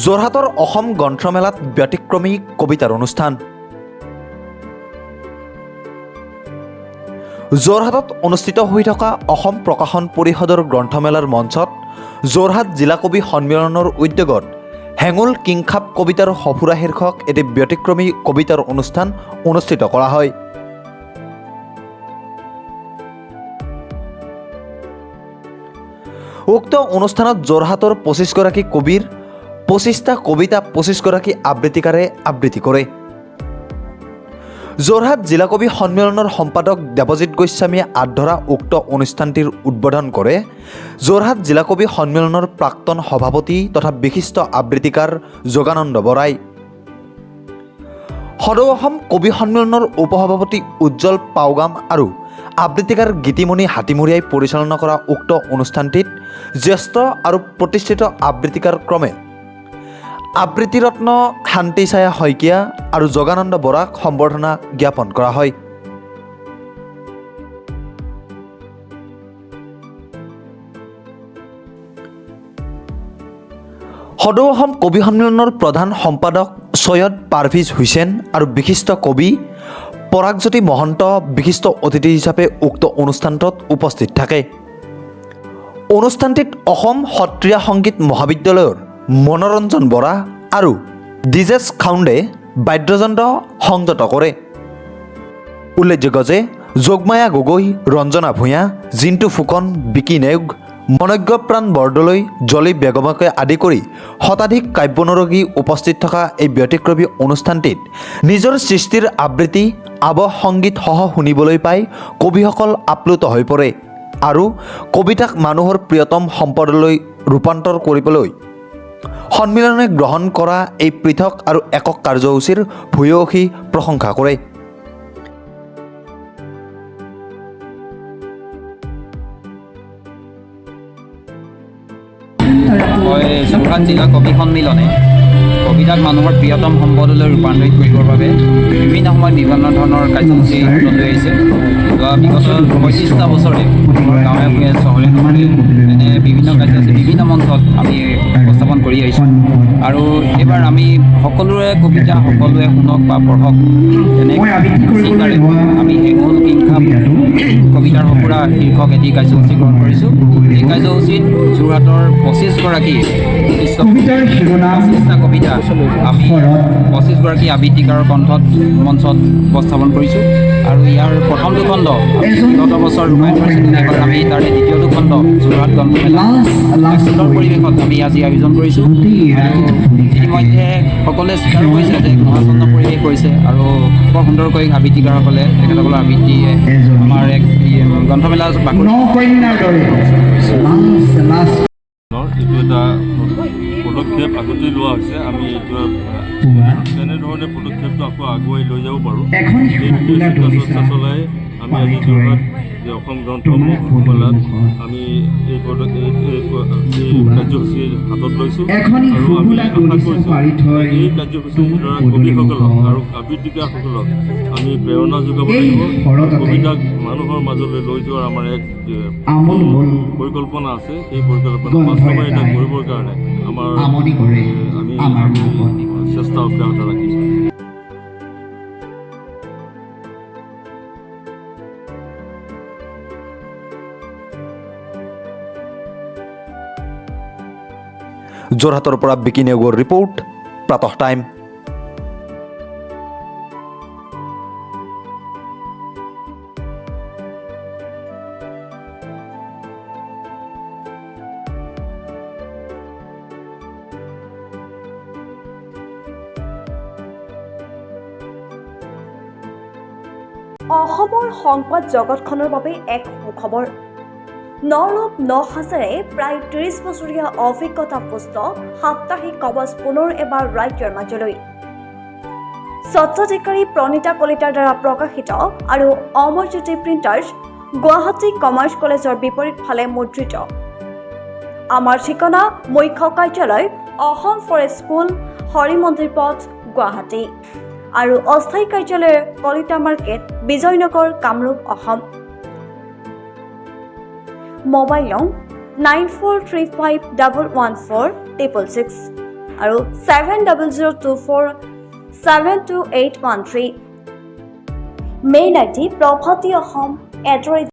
যোৰহাটৰ অসম গ্ৰন্থমেলাত ব্যতিক্ৰমী কবিতাৰ অনুষ্ঠান। যোৰহাটত অনুষ্ঠিত হৈ থকা অসম প্ৰকাশন পৰিষদৰ গ্ৰন্থমেলাৰ মঞ্চত যোৰহাট জিলা কবি সন্মিলনৰ উদ্যোগত হেঙুল কিংখাপ কবিতাৰ সফুৰা শীৰ্ষক এটি ব্যতিক্ৰমী কবিতাৰ অনুষ্ঠান অনুষ্ঠিত কৰা হয়। উক্ত অনুষ্ঠানত যোৰহাটৰ 25গৰাকী কবিৰ 25টা কবিতা 25গৰাকী আবৃত্তিকাৰে আবৃত্তি কৰে। যোৰহাট জিলা কবি সন্মিলনৰ সম্পাদক দেৱজিৎ গোস্বামীয়ে আগধৰা উক্ত অনুষ্ঠানটিৰ উদ্বোধন কৰে যোৰহাট জিলা কবি সন্মিলনৰ প্ৰাক্তন সভাপতি তথা বিশিষ্ট আবৃত্তিকাৰ যোগানন্দ বৰাই। সদৌ অসম কবি সন্মিলনৰ উপসভাপতি উজ্জ্বল পাউগাম আৰু আবৃত্তিকাৰ গীতিমণি হাতীমুৰীয়াই পৰিচালনা কৰা উক্ত অনুষ্ঠানটিত জ্যেষ্ঠ আৰু প্ৰতিষ্ঠিত আবৃত্তিকাৰ ক্ৰমে আবৃত্তিৰত্ন শান্তিছায়া শইকীয়া আৰু যোগানন্দ বৰাক সম্বৰ্ধনা জ্ঞাপন কৰা হয়। সদৌ অসম কবি সন্মিলনৰ প্ৰধান সম্পাদক সৈয়দ পাৰভেজ হুছেইন আৰু বিশিষ্ট কবি পৰাগজ্যোতি মহন্ত বিশিষ্ট অতিথি হিচাপে উক্ত অনুষ্ঠানটোত উপস্থিত থাকে। অনুষ্ঠানটিত অসম সত্ৰীয়া সংগীত মহাবিদ্যালয়ৰ মনোৰঞ্জন বৰা আৰু ডিজেছ খাউণ্ডে বাদ্যযন্ত্ৰ সংযত কৰে। উল্লেখযোগ্য যে যোগমায়া গগৈ, ৰঞ্জনা ভূঞা, জিন্তু ফুকন, বিকি নেওগ, মনজ্ঞপ্ৰাণ বৰদলৈ, জলি বেগমকে আদি কৰি শতাধিক কাব্যনুৰাগী উপস্থিত থকা এই ব্যতিক্ৰমী অনুষ্ঠানটিত নিজৰ সৃষ্টিৰ আবৃত্তি আৱহ সংগীতসহ শুনিবলৈ পাই কবিসকল আপ্লুত হৈ পৰে আৰু কবিতাক মানুহৰ প্ৰিয়তম সম্পদলৈ ৰূপান্তৰ কৰিবলৈ সন্মিলনে গ্ৰহণ কৰা এই পৃথক আৰু একক কাৰ্যসূচীৰ ভূয়সী প্ৰশংসা কৰে। যোৰহাট জিলা কবি সন্মিলনে কবিতাক মানুহৰ প্ৰিয়তম সম্পদলৈ ৰূপান্তৰিত কৰিবৰ বাবে বিভিন্ন সময়ত বিভিন্ন ধৰণৰ কাৰ্যসূচী হাতত লৈ আহিছে। যোৱা বিগত 35টা বছৰে গাঁৱে ভূঞে চহৰে নগৰে এনে বিভিন্ন কাৰ্যসূচী বিভিন্ন মঞ্চত আমি উপস্থাপন কৰি আহিছোঁ আৰু এইবাৰ আমি সকলোৰে কবিতা সকলোৱে শুনক বা পঢ়ক তেনে চিন্তাৰে আমি হেঙুল কিংখাপ কবিতাৰ সফুৰা শীৰ্ষক এটি কাৰ্যসূচী গ্ৰহণ কৰিছোঁ। এই কাৰ্যসূচীত যোৰহাটৰ 25গৰাকী কবিতা আমি 25গৰাকী আবৃত্তিকাৰৰ কণ্ঠত মঞ্চত উপস্থাপন কৰিছোঁ আৰু ইয়াৰ প্ৰথমটো খণ্ড বিগত বছৰ ৰূপায়ণ কৰিছিলোঁ। আমি তাৰে দ্বিতীয়টো খণ্ড যোৰহাট গ্ৰন্থমেলা এক সুন্দৰ পৰিৱেশত আমি আজি আয়োজন কৰিছোঁ আৰু ইতিমধ্যে সকলোৱে স্বীকাৰ কৰিছে যে গুণাচন্ন পৰিৱেশ কৰিছে আৰু বৰ সুন্দৰকৈ আবৃত্তিকাৰসকলে তেখেতসকলৰ আবৃত্তিয়ে আমাৰ এক গ্ৰন্থমেলা এইটো এটা পদক্ষেপ আগতেই লোৱা হৈছে। আমি এইটো তেনেধৰণে পদক্ষেপটো আকৌ আগুৱাই লৈ যাব পাৰোঁ। চেষ্টা চলাই আমি আজি যোৰহাট যে অসম গ্ৰন্থমেলাত আমি এই কাৰ্যসূচী হাতত লৈছোঁ আৰু আমি আশা কৰিছোঁ এই কাৰ্যসূচীৰ দ্বাৰা কবিসকলক আৰু আবৃত্তিকাৰসকলক আমি প্ৰেৰণা যোগাব লাগিব। কবিতাক মানুহৰ মাজলৈ লৈ যোৱাৰ আমাৰ এক পৰিকল্পনা আছে। সেই পৰিকল্পনা বাস্তৱায়িত কৰিবৰ কাৰণে আমি চেষ্টা অব্যাহত ৰাখিছোঁ। যোৰহাটৰ পৰা বিকি নেওগৰ ৰিপৰ্ট, প্ৰাতঃ টাইম। অসমৰ সংবাদ জগতখনৰ বাবে এক সুখবৰ। নৰূপ নসাজেৰে প্ৰায় 30 বছৰীয়া অভিজ্ঞতা পুষ্ট সাপ্তাহিক কবচ পুনৰ এবাৰ ৰাজ্যৰ মাজলৈ। স্বত্বাধিকাৰী প্ৰণীতা কলিতাৰ দ্বাৰা প্ৰকাশিত আৰু অমৰজ্যোতি প্ৰিণ্টাৰ্ছ, গুৱাহাটী কমাৰ্চ কলেজৰ বিপৰীত ফালে মুদ্ৰিত। আমাৰ ঠিকনা মুখ্য কাৰ্যালয় অসম ফৰেষ্ট স্কুল, হৰি মন্দিৰ পথ, গুৱাহাটী আৰু অস্থায়ী কাৰ্যালয় কলিতা মাৰ্কেট, বিজয়নগৰ, কামৰূপ, অসম। মোবাইল নং 9435114666। আৰু 7002472813 মেইল আইডি প্ৰভাতী অসম